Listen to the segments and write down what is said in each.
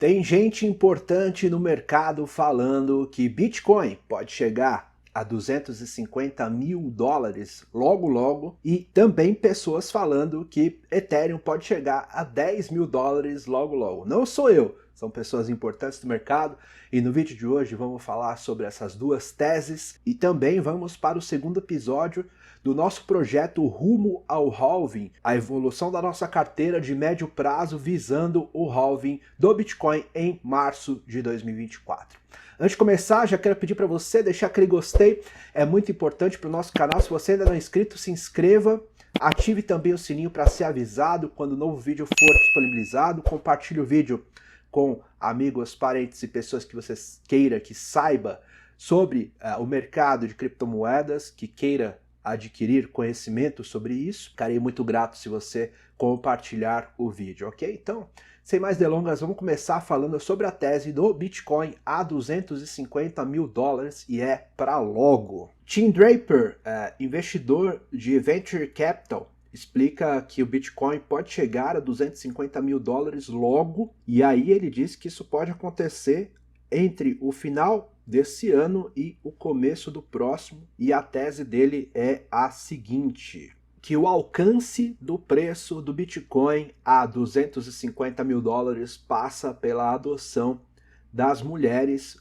Tem gente importante no mercado falando que Bitcoin pode chegar a 250 mil dólares logo logo, e também pessoas falando que Ethereum pode chegar a 10 mil dólares logo logo. Não sou eu, são pessoas importantes do mercado, e no vídeo de hoje vamos falar sobre essas duas teses e também vamos para o segundo episódio do nosso projeto Rumo ao Halving, a evolução da nossa carteira de médio prazo visando o halving do Bitcoin em março de 2024. Antes de começar, já quero pedir para você deixar aquele gostei, é muito importante para o nosso canal. Se você ainda não é inscrito, se inscreva, ative também o sininho para ser avisado quando o novo vídeo for disponibilizado, compartilhe o vídeo com amigos, parentes e pessoas que você queira que saiba sobre o mercado de criptomoedas, que queira adquirir conhecimento sobre isso. Ficarei muito grato se você compartilhar o vídeo, ok? Então, sem mais delongas, vamos começar falando sobre a tese do Bitcoin a 250 mil dólares e é para logo. Tim Draper, investidor de Venture Capital, explica que o Bitcoin pode chegar a 250 mil dólares logo, e aí ele diz que isso pode acontecer entre o final desse ano e o começo do próximo, e a tese dele é a seguinte: que o alcance do preço do Bitcoin a 250 mil dólares passa pela adoção das mulheres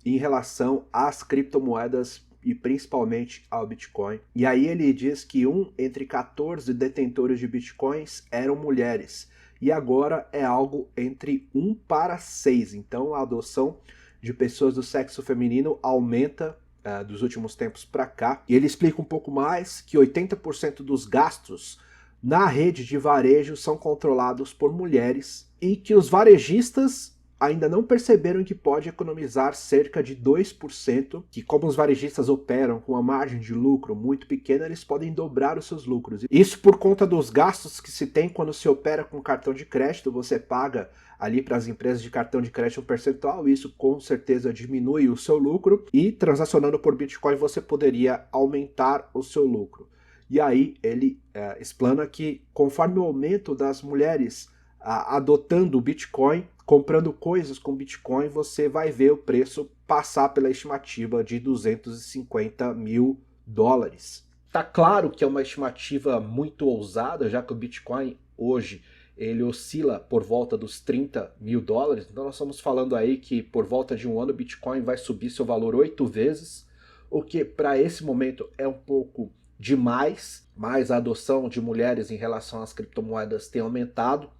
em relação às criptomoedas e principalmente ao Bitcoin. E aí ele diz que 1 entre 14 detentores de Bitcoins eram mulheres, e agora é algo entre 1 para 6. Então a adoção de pessoas do sexo feminino aumenta dos últimos tempos para cá. E ele explica um pouco mais que 80% dos gastos na rede de varejo são controlados por mulheres e que os varejistas ainda não perceberam que pode economizar cerca de 2%, que como os varejistas operam com uma margem de lucro muito pequena, eles podem dobrar os seus lucros. Isso por conta dos gastos que se tem quando se opera com cartão de crédito. Você paga ali para as empresas de cartão de crédito um percentual, isso com certeza diminui o seu lucro, e transacionando por Bitcoin você poderia aumentar o seu lucro. E aí ele explana que conforme o aumento das mulheres adotando o Bitcoin, comprando coisas com Bitcoin, você vai ver o preço passar pela estimativa de 250 mil dólares. Tá claro que é uma estimativa muito ousada, já que o Bitcoin hoje ele oscila por volta dos 30 mil dólares, então nós estamos falando aí que por volta de um ano o Bitcoin vai subir seu valor 8 vezes, o que para esse momento é um pouco demais, mas a adoção de mulheres em relação às criptomoedas tem aumentado.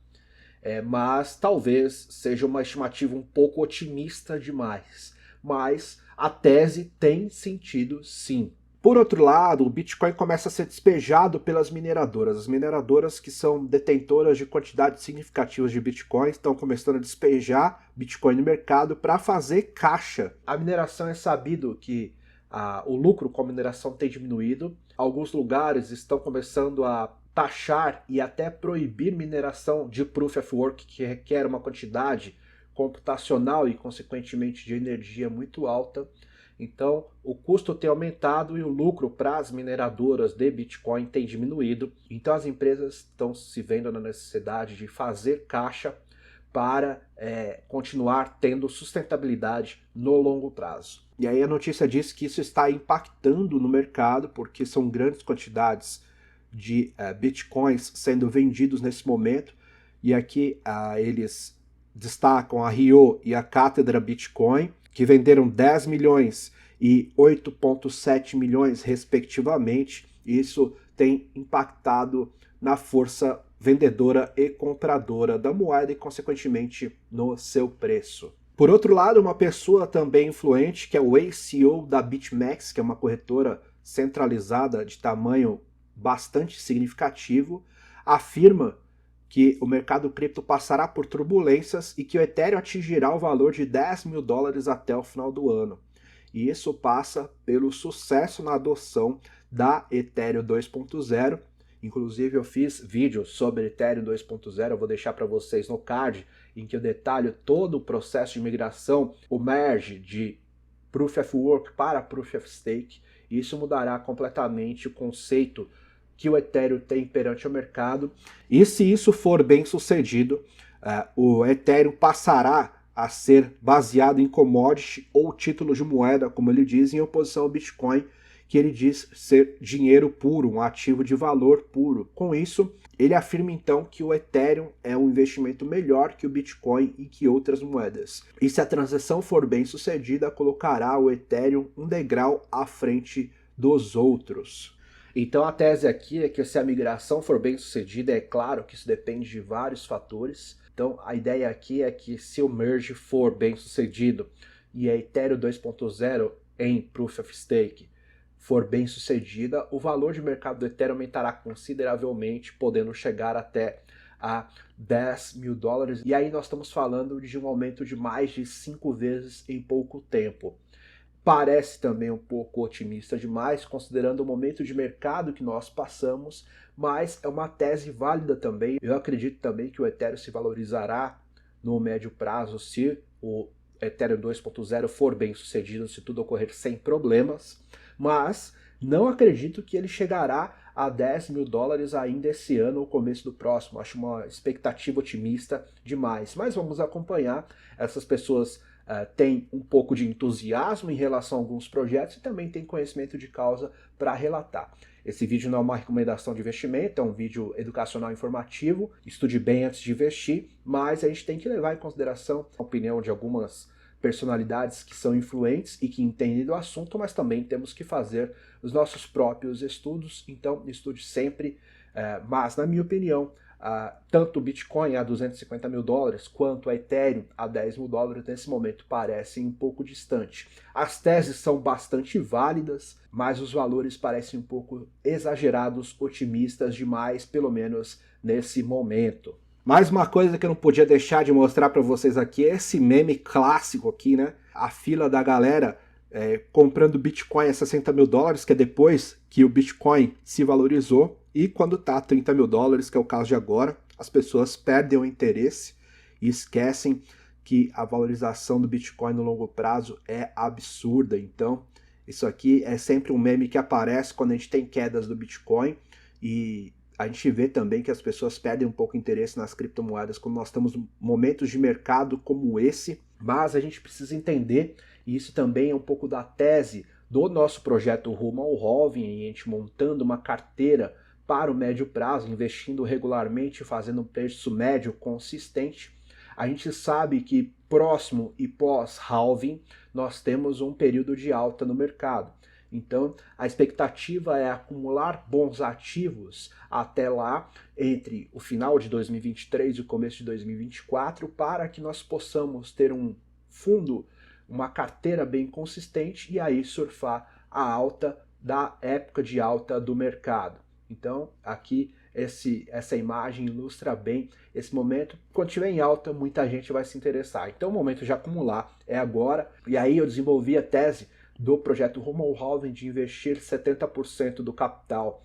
Mas talvez seja uma estimativa um pouco otimista demais. Mas a tese tem sentido sim. Por outro lado, o Bitcoin começa a ser despejado pelas mineradoras. As mineradoras que são detentoras de quantidades significativas de Bitcoin estão começando a despejar Bitcoin no mercado para fazer caixa. A mineração é sabido que o lucro com a mineração tem diminuído. Alguns lugares estão começando a taxar e até proibir mineração de Proof of Work, que requer uma quantidade computacional e, consequentemente, de energia muito alta. Então, o custo tem aumentado e o lucro para as mineradoras de Bitcoin tem diminuído. Então, as empresas estão se vendo na necessidade de fazer caixa para continuar tendo sustentabilidade no longo prazo. E aí a notícia diz que isso está impactando no mercado, porque são grandes quantidades de Bitcoins sendo vendidos nesse momento, e aqui eles destacam a Rio e a Cátedra Bitcoin, que venderam 10 milhões e 8,7 milhões respectivamente. Isso tem impactado na força vendedora e compradora da moeda e, consequentemente, no seu preço. Por outro lado, uma pessoa também influente, que é o ex-CEO da BitMEX, que é uma corretora centralizada de tamanho bastante significativo, afirma que o mercado cripto passará por turbulências e que o Ethereum atingirá o valor de 10 mil dólares até o final do ano. E isso passa pelo sucesso na adoção da Ethereum 2.0. Inclusive eu fiz vídeo sobre Ethereum 2.0, eu vou deixar para vocês no card, em que eu detalho todo o processo de migração, o merge de Proof of Work para Proof of Stake. E isso mudará completamente o conceito que o Ethereum tem perante o mercado. E se isso for bem sucedido, o Ethereum passará a ser baseado em commodity ou título de moeda, como ele diz, em oposição ao Bitcoin, que ele diz ser dinheiro puro, um ativo de valor puro. Com isso, ele afirma então que o Ethereum é um investimento melhor que o Bitcoin e que outras moedas. E se a transação for bem sucedida, colocará o Ethereum um degrau à frente dos outros. Então a tese aqui é que se a migração for bem sucedida, é claro que isso depende de vários fatores. Então a ideia aqui é que se o merge for bem sucedido e a Ethereum 2.0 em Proof of Stake for bem sucedida, o valor de mercado do Ethereum aumentará consideravelmente, podendo chegar até a $10 mil. E aí nós estamos falando de um aumento de mais de 5 vezes em pouco tempo. Parece também um pouco otimista demais, considerando o momento de mercado que nós passamos, mas é uma tese válida também. Eu acredito também que o Ethereum se valorizará no médio prazo se o Ethereum 2.0 for bem sucedido, se tudo ocorrer sem problemas, mas não acredito que ele chegará a $10 mil ainda esse ano ou começo do próximo. Acho uma expectativa otimista demais, mas vamos acompanhar. Essas pessoas têm um pouco de entusiasmo em relação a alguns projetos e também têm conhecimento de causa para relatar. Esse vídeo não é uma recomendação de investimento, é um vídeo educacional informativo. Estude bem antes de investir, mas a gente tem que levar em consideração a opinião de algumas personalidades que são influentes e que entendem do assunto, mas também temos que fazer os nossos próprios estudos, então estude sempre, mas na minha opinião, tanto o Bitcoin a $250 mil quanto a Ethereum a $10 mil nesse momento parecem um pouco distantes. As teses são bastante válidas, mas os valores parecem um pouco exagerados, otimistas demais, pelo menos nesse momento. Mais uma coisa que eu não podia deixar de mostrar para vocês aqui é esse meme clássico aqui, né? A fila da galera comprando Bitcoin a $60 mil, que é depois que o Bitcoin se valorizou, e quando tá a $30 mil, que é o caso de agora, as pessoas perdem o interesse e esquecem que a valorização do Bitcoin no longo prazo é absurda. Então, isso aqui é sempre um meme que aparece quando a gente tem quedas do Bitcoin, e a gente vê também que as pessoas perdem um pouco o interesse nas criptomoedas quando nós estamos em momentos de mercado como esse, mas a gente precisa entender, e isso também é um pouco da tese do nosso projeto Rumo ao Halving, a gente montando uma carteira para o médio prazo, investindo regularmente, fazendo um preço médio consistente. A gente sabe que próximo e pós-halving nós temos um período de alta no mercado. Então, a expectativa é acumular bons ativos até lá, entre o final de 2023 e o começo de 2024, para que nós possamos ter um fundo, uma carteira bem consistente e aí surfar a alta da época de alta do mercado. Então, aqui essa imagem ilustra bem esse momento. Quando estiver em alta, muita gente vai se interessar. Então, o momento de acumular é agora. E aí eu desenvolvi a tese do projeto Rumo ao Halving de investir 70% do capital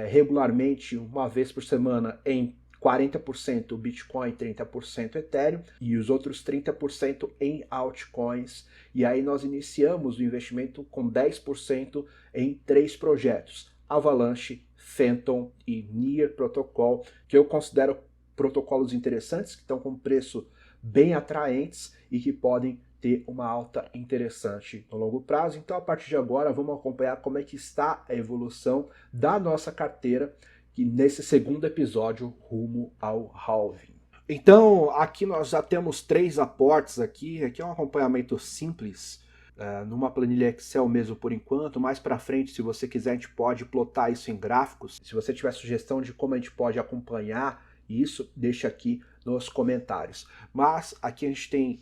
regularmente, uma vez por semana, em 40% Bitcoin, 30% Ethereum e os outros 30% em altcoins. E aí nós iniciamos o investimento com 10% em 3 projetos: Avalanche, Phantom e Near Protocol, que eu considero protocolos interessantes, que estão com preço bem atraentes e que podem ter uma alta interessante no longo prazo. Então, a partir de agora, vamos acompanhar como é que está a evolução da nossa carteira e nesse segundo episódio rumo ao halving. Então, aqui nós já temos 3 aportes aqui é um acompanhamento simples, numa planilha Excel mesmo por enquanto. Mais para frente, se você quiser, a gente pode plotar isso em gráficos. Se você tiver sugestão de como a gente pode acompanhar isso, deixa aqui nos comentários. Mas aqui a gente tem,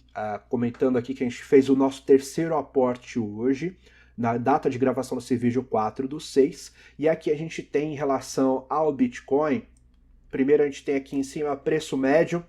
comentando aqui que a gente fez o nosso terceiro aporte hoje, na data de gravação desse vídeo 4/6, e aqui a gente tem em relação ao Bitcoin, primeiro a gente tem aqui em cima preço médio.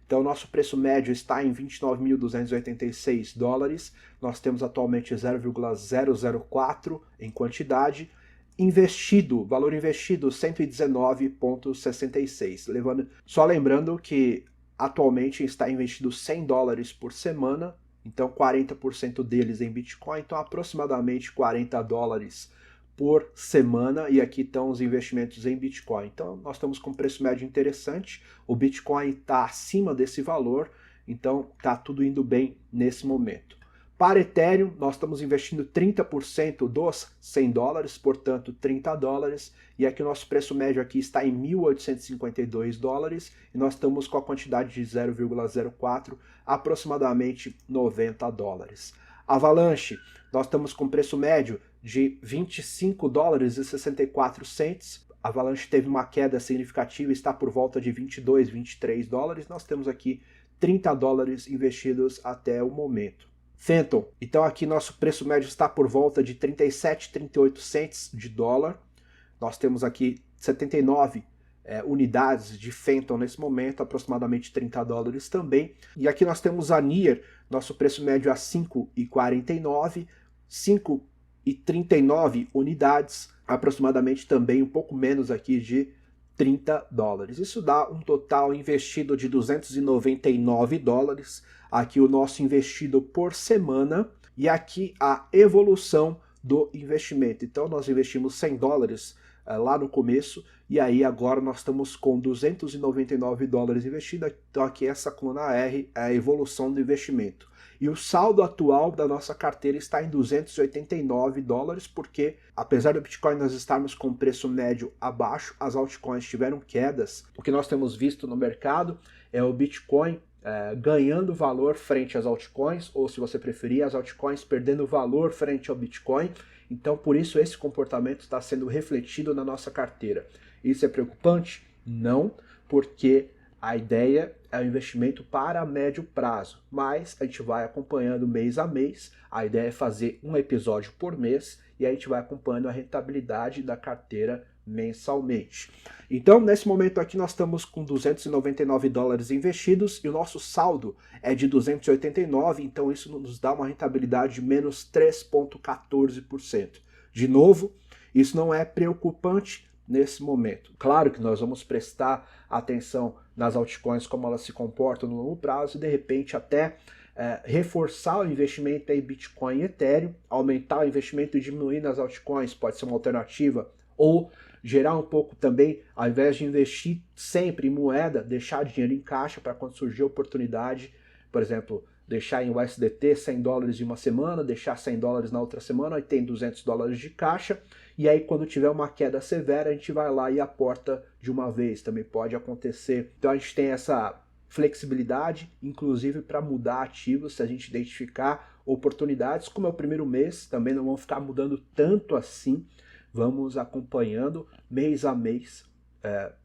Então, nosso preço médio está em $29.286. Nós temos atualmente 0,004 em quantidade. Investido, valor investido, 119,66. Só lembrando que atualmente está investido $100 por semana, então 40% deles em Bitcoin, então aproximadamente $40 por semana, e aqui estão os investimentos em Bitcoin. Então nós estamos com um preço médio interessante, o Bitcoin está acima desse valor, então tá tudo indo bem nesse momento. Para Ethereum, nós estamos investindo 30% dos $100, portanto $30, e aqui o nosso preço médio aqui está em $1.852, e nós estamos com a quantidade de 0,04, aproximadamente $90. Avalanche, nós estamos com preço médio de $25,64, Avalanche teve uma queda significativa, está por volta de $22, $23, nós temos aqui $30 investidos até o momento. Phantom, então aqui nosso preço médio está por volta de 37, 38 cents de dólar. Nós temos aqui 79 unidades de Phantom nesse momento, aproximadamente $30 também. E aqui nós temos a Near, nosso preço médio a 5,49, 5,39 unidades, aproximadamente também um pouco menos aqui de $30. Isso dá um total investido de $299. Aqui o nosso investido por semana e aqui a evolução do investimento. Então nós investimos $100 lá no começo e aí agora nós estamos com $299 investido. Então aqui essa coluna R é a evolução do investimento. E o saldo atual da nossa carteira está em $289, porque apesar do Bitcoin nós estarmos com preço médio abaixo, as altcoins tiveram quedas. O que nós temos visto no mercado é o Bitcoin ganhando valor frente às altcoins, ou se você preferir, as altcoins perdendo valor frente ao Bitcoin. Então, por isso, esse comportamento está sendo refletido na nossa carteira. Isso é preocupante? Não, porque a ideia é o investimento para médio prazo, mas a gente vai acompanhando mês a mês. A ideia é fazer um episódio por mês e a gente vai acompanhando a rentabilidade da carteira mensalmente. Então, nesse momento aqui, nós estamos com $299 investidos e o nosso saldo é de 289, então isso nos dá uma rentabilidade de menos 3,14%. De novo, isso não é preocupante nesse momento. Claro que nós vamos prestar atenção nas altcoins, como elas se comportam no longo prazo e de repente até reforçar o investimento em Bitcoin e Ethereum, aumentar o investimento e diminuir nas altcoins pode ser uma alternativa, ou gerar um pouco também, ao invés de investir sempre em moeda, deixar dinheiro em caixa para quando surgir a oportunidade, por exemplo, deixar em USDT $100 em uma semana, deixar $100 na outra semana, aí tem $200 de caixa, e aí quando tiver uma queda severa a gente vai lá e aporta de uma vez, também pode acontecer. Então a gente tem essa flexibilidade, inclusive para mudar ativos, se a gente identificar oportunidades, como é o primeiro mês, também não vão ficar mudando tanto assim, vamos acompanhando mês a mês.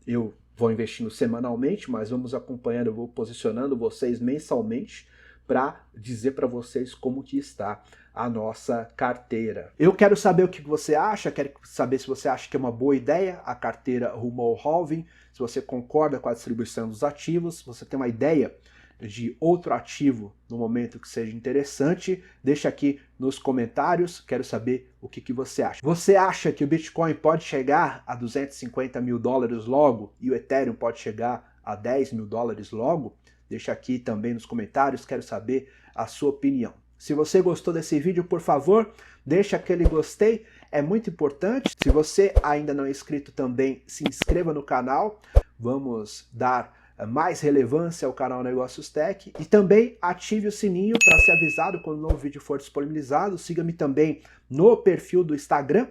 Eu vou investindo semanalmente, mas vamos acompanhando, eu vou posicionando vocês mensalmente para dizer para vocês como que está a nossa carteira. Eu quero saber o que você acha, quero saber se você acha que é uma boa ideia a carteira rumo ao halving, se você concorda com a distribuição dos ativos, se você tem uma ideia de outro ativo no momento que seja interessante, deixa aqui nos comentários, quero saber o que você acha. Você acha que o Bitcoin pode chegar a $250 mil logo e o Ethereum pode chegar a $10 mil logo? Deixa aqui também nos comentários, quero saber a sua opinião. Se você gostou desse vídeo, por favor, deixa aquele gostei, é muito importante. Se você ainda não é inscrito também, se inscreva no canal, vamos dar mais relevância ao canal Negócios Tech e também ative o sininho para ser avisado quando um novo vídeo for disponibilizado. Siga-me também no perfil do Instagram,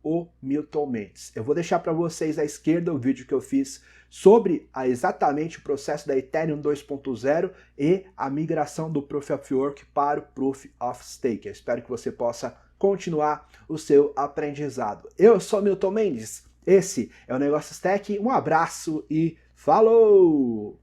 @o_Milton_Mendes. Eu vou deixar para vocês à esquerda o vídeo que eu fiz sobre exatamente o processo da Ethereum 2.0 e a migração do Proof of Work para o Proof of Stake. Eu espero que você possa continuar o seu aprendizado. Eu sou Milton Mendes, esse é o Negócios Tech, um abraço e falou!